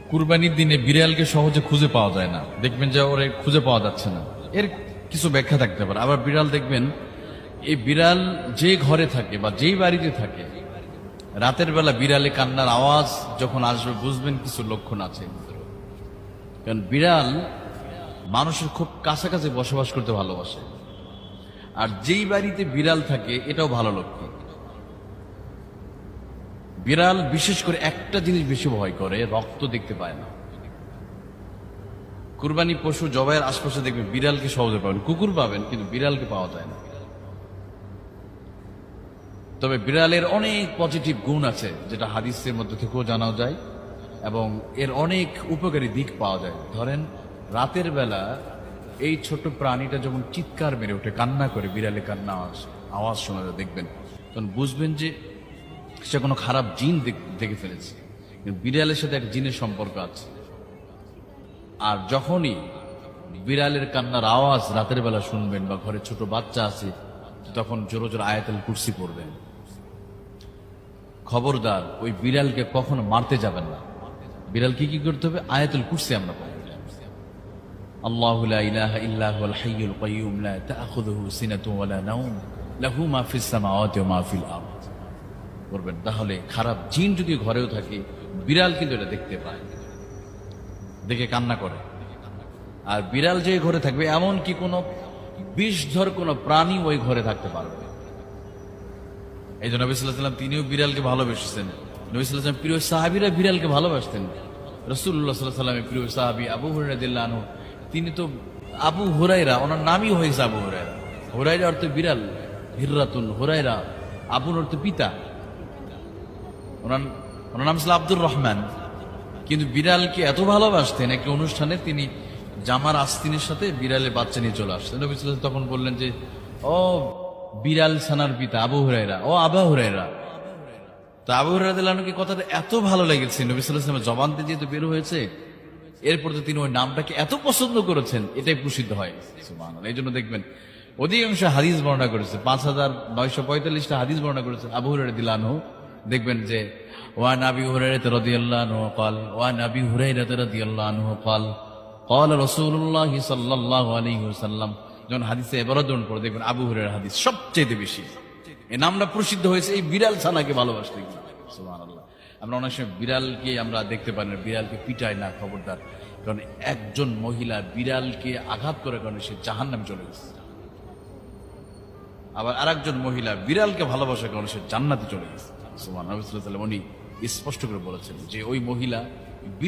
কুরবানির দিনে বিড়ালকে সহজে খুঁজে পাওয়া যায় না, দেখবেন যে ওরে খুঁজে পাওয়া যাচ্ছে না। এর কিছু ব্যাখ্যা থাকতে পারে। আবার বিড়াল দেখবেন, এই বিড়াল যে ঘরে থাকে বা যেই বাড়িতে থাকে, রাতের বেলা বিড়ালে কান্নার আওয়াজ যখন আসবে বুঝবেন কিছু লক্ষণ আছে। কারণ বিড়াল মানুষের খুব কাছাকাছি বসবাস করতে ভালোবাসে, আর যেই বাড়িতে বিড়াল থাকে এটাও ভালো লক্ষণ। বিড়াল বিশেষ করে একটা জিনিস বেশি ভয় করে, রক্ত দেখতে পায় না। কুরবানি পশু জবাইয়ের আশপাশে দেখবেন বিড়ালকে সহজে পাবেন, কুকুর পাবেন কিন্তু বিড়ালকে পাওয়া যায় না। তবে বিড়ালের অনেক পজিটিভ গুণ আছে যেটা হাদিসের মধ্যে থেকেও জানা যায়, এবং এর অনেক উপকারী দিক পাওয়া যায়। ধরেন রাতের বেলা এই ছোট প্রাণীটা যখন চিৎকার মেরে ওঠে, কান্না করে, বিড়ালে কান্না আওয়াজ শোনা যায়, দেখবেন তখন বুঝবেন যে সে কোনো খারাপ জিন দেখে ফেলেছে। বিড়ালের সাথে একটা জিনের সম্পর্ক আছে। আর যখনই বিড়ালের কান্নার আওয়াজ রাতের বেলা শুনবেন বা ঘরে ছোট বাচ্চা আছে, তখন জোরে জোরে আয়াতুল কুরসি পড়বেন। খবরদার ওই বিড়ালকে কখনো মারতে যাবেন না। বিড়ালকে কি করতে হবে? আয়াতুল কুরসি আমরা পড়ব। আল্লাহু লা ইলাহা ইল্লা হুয়াল হাইয়ুল কাইয়্যুম লা তা'খুযুহু সিনাতুন ওয়া লা নাওম লাহু মা ফিস সামাওয়াতি ওয়া মা ফিল আরদ করবেন। তাহলে খারাপ জিন যদি ঘরেও থাকে, বিড়াল কিন্তু এটা দেখতে পায়, দেখে কান্না করে। আর বিড়াল যে ঘরে থাকবে এমন কি কোনো বিষধর কোনো প্রাণী ওই ঘরে থাকতে পারবে। এই জন্য নবী সাল্লাল্লাহু আলাইহি ওয়াসাল্লাম তিনিও বিড়ালকে ভালোবেসেছেন। নবী সাল্লাল্লাহু আলাইহি ওয়াসাল্লাম প্রিয় সাহাবীরা বিড়ালকে ভালোবাসতেন। রাসূলুল্লাহ সাল্লাল্লাহু আলাইহি ওয়াসাল্লামের প্রিয় সাহাবী আবু হুরায়রা রাদিয়াল্লাহু আনহু, তিনি তো আবু হুরায়রা, ওনার নামই হয়েছে আবু হুরায়রা। হুরায়রা অর্থ বিড়াল, হিররাতুন হুরায়রা, আবুর অর্থ পিতা। ওনার নাম ছিল আব্দুর রহমান। কিন্তু বিড়ালকে এত ভালোবাসতেন, একটা অনুষ্ঠানে তিনি জামার আস্তিনের সাথে বিড়ালের বাচ্চা নিয়ে চলে আসতেন। নবী সাল্লাল্লাহু আলাইহি ওয়াসাল্লাম তখন বললেন যে, ও বিড়াল ছানার পিতা আবু হুরায়রা, ও আবা হুরায়রা। তো আবু হুরায়রা রাদিয়াল্লাহু আনহু কথাটা এত ভালো লেগেছে, নবী সাল্লাল্লাহু আলাইহি ওয়াসাল্লামের জবান থেকে যেহেতু বের হয়েছে, এরপর তো তিনি ওই নামটাকে এত পছন্দ করেছেন, এটাই প্রসিদ্ধ হয়। সুবহানাল্লাহ। এই জন্য দেখবেন অধিকাংশ হাদিস বর্ণনা করেছে, 5945টা হাদিস বর্ণনা করেছে আবু হুরায়রা রাদিয়াল্লাহু আনহু। দেখবেন যে ওয়ান আবি হুরায়রা রাদিয়াল্লাহু আনহু قال ওয়ান আবি হুরায়রা রাদিয়াল্লাহু আনহু قال قال রাসূলুল্লাহ সাল্লাল্লাহু আলাইহি ওয়াসাল্লাম। যখন হাদিসে ইবারাতুন করে দেখবেন আবু হুরায়রার হাদিস সবচেয়ে বেশি। এই নামটা প্রসিদ্ধ হয়েছে এই বিড়াল ছানাকে ভালোবাসতে গিয়ে। সুবহানাল্লাহ। আমরা অনেক সময় বিড়ালকে আমরা দেখতে পারি না, বিড়ালকে পিটায় না, খবরদার। কারণ একজন মহিলা বিড়ালকে আঘাত করে কারণে সে জাহান্নামে চলে গেছে। আবার আরেকজন মহিলা বিড়ালকে ভালোবাসার কারণে সে জান্নাতে চলে গেছে। সুবহানাল্লাহ। নবী সাল্লাল্লাহু আলাইহি ওয়াসাল্লাম উনি স্পষ্ট করে বলেছেন যে ওই মহিলা